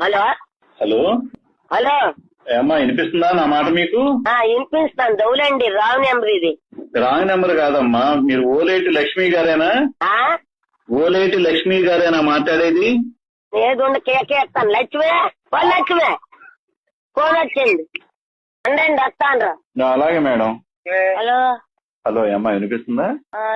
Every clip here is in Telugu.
హలో హలో హలో ఏమ్మా వినిపిస్తుందా నా మాట మీకు? వినిపిస్తాను. దౌలండి రావు నెంబర్ ఇది. రాంగ్ నెంబర్ కాదమ్మా, మీరు ఓలేటి లక్ష్మి గారేనా? ఓలేటి లక్ష్మి గారేనా మాట్లాడేది? ఏదుండి కేకేస్తాను. లక్ష్మే లక్ష్మే ఫోన్ వచ్చింది అండి వస్తాను. అలాగే మేడం. హలో హలో ఏమ్మా వినిపిస్తుందా?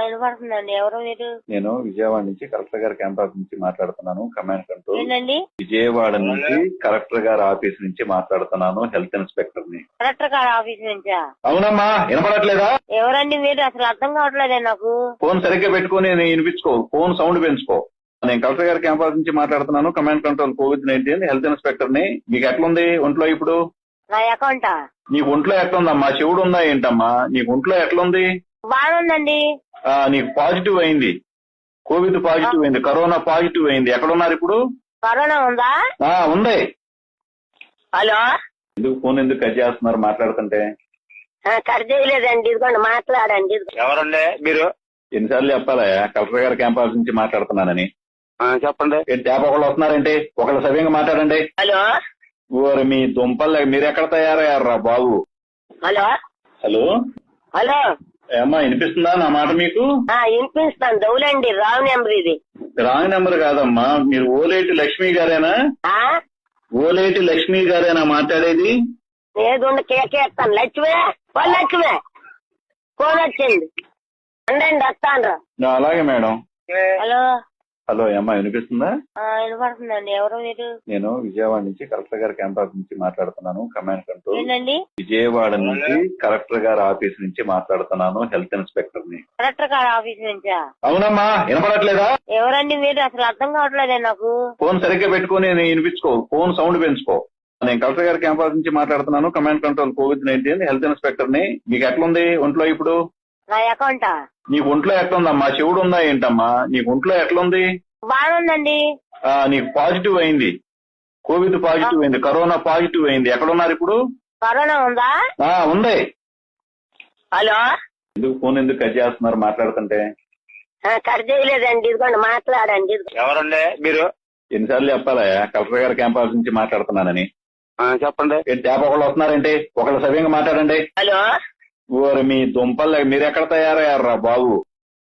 వినపడుతుందండి. ఎవరు మీరు? నేను విజయవాడ నుంచి కలెక్టర్ గారి క్యాంపస్ నుంచి మాట్లాడుతున్నాను. Command control. ఏంటండి? విజయవాడ నుంచి కలెక్టర్ గారి ఆఫీస్ నుంచి మాట్లాడుతున్నాను. హెల్త్ ఇన్స్పెక్టర్ ని. కలెక్టర్ గారి ఆఫీస్ నుంచా? అవునమ్మా, వినపడట్లేదా? ఎవరండి మీరు? అసలు అర్థం కావట్లేదే నాకు. ఫోన్ సరిగ్గా పెట్టుకుని వినిపించుకో, ఫోన్ సౌండ్ పెంచుకో. నేను కలెక్టర్ గారి క్యాంపస్ నుంచి మాట్లాడుతున్నాను. Command control COVID-19 health inspector ని. మీకు ఎట్లుంది ఒంట్లో ఇప్పుడు? నా అకౌంటా? నీకు ఒంట్లో ఎట్లుందమ్మా? చెవుడు ఉందా ఏంటమ్మా? నీకు ఒంట్లో ఎట్లుంది? బాగుందండి. నీకు పాజిటివ్ అయింది, కోవిడ్ పాజిటివ్ అయింది, కరోనా పాజిటివ్ అయింది. ఎక్కడున్నారు ఇప్పుడు? కరోనా ఉందా? ఉంది. హలో ఎందుకు ఫోన్ ఎందుకు కట్ చేస్తున్నారు మాట్లాడుతుంటే? కట్ చేయలేదండి. ఇదిగోండి మాట్లాడండి. ఎవరండి మీరు? ఎన్నిసార్లు చెప్పాలా కలెక్టర్ గారి క్యాంపస్ నుంచి మాట్లాడుతున్నానని? చెప్పండి. ట్యాప్ ఒకళ్ళు వస్తున్నారంటే ఒకళ్ళు సవ్యంగా మాట్లాడండి. హలో ఓరి మీ దుంపల్ మీరు ఎక్కడ తయారయ్యారా బాబు? హలో హలో హలో ఏమ్మా వినిపిస్తుందా నా మాట మీకు? వినిపిస్తాను. దౌలండి రావు నెంబర్ ఇది. రాంగ్ నెంబర్ కాదమ్మా, మీరు ఓలేటి లక్ష్మి గారేనా? ఓలేటి లక్ష్మి గారేనా మాట్లాడేది? ఏదుండి కేకేస్తాను. లక్ష్మే లక్ష్మే ఫోన్ వచ్చింది అండి వస్తాను. అలాగే మేడం. హలో హలో ఏమ్మా వినిపిస్తుందా? వినపడుతుందండి. ఎవరు మీరు? నేను విజయవాడ నుంచి కలెక్టర్ గారి క్యాంపస్ నుంచి మాట్లాడుతున్నాను. Command control. ఏంటండి? విజయవాడ నుంచి కలెక్టర్ గారి ఆఫీస్ నుంచి మాట్లాడుతున్నాను. హెల్త్ ఇన్స్పెక్టర్ ని. కలెక్టర్ గారి ఆఫీస్ నుంచా? అవునమ్మా, వినపడట్లేదా? ఎవరండి మీరు? అసలు అర్థం కావట్లేదే నాకు. ఫోన్ సరిగ్గా పెట్టుకుని వినిపించుకో, ఫోన్ సౌండ్ పెంచుకో. నేను కలెక్టర్ గారి క్యాంపస్ నుంచి మాట్లాడుతున్నాను. Command control COVID-19 health inspector ని. మీకు ఎట్లుంది ఒంట్లో ఇప్పుడు? నా అకౌంటా? నీకు ఒంట్లో ఎట్లుందమ్మా? చెవుడు ఉందా ఏంటమ్మా? నీకు ఒంట్లో ఎట్లుంది? బాగుందండి. నీకు పాజిటివ్ అయింది, కోవిడ్ పాజిటివ్ అయింది, కరోనా పాజిటివ్ అయింది. ఎక్కడున్నారు ఇప్పుడు? కరోనా ఉందా? ఉంది. హలో ఎందుకు ఫోన్ ఎందుకు కట్ చేస్తున్నారు మాట్లాడుతుంటే? కట్ చేయలేదండి. ఇదిగోండి మాట్లాడండి. ఎవరండి మీరు? ఎన్నిసార్లు చెప్పాలా కలెక్టర్ గారి క్యాంపస్ నుంచి మాట్లాడుతున్నానని? చెప్పండి. ట్యాప్ ఒకళ్ళు వస్తున్నారంటే ఒకళ్ళు సవ్యంగా మాట్లాడండి. హలో ఓరి మీ దుంపల్ మీరు ఎక్కడ తయారయ్యారా బాబు?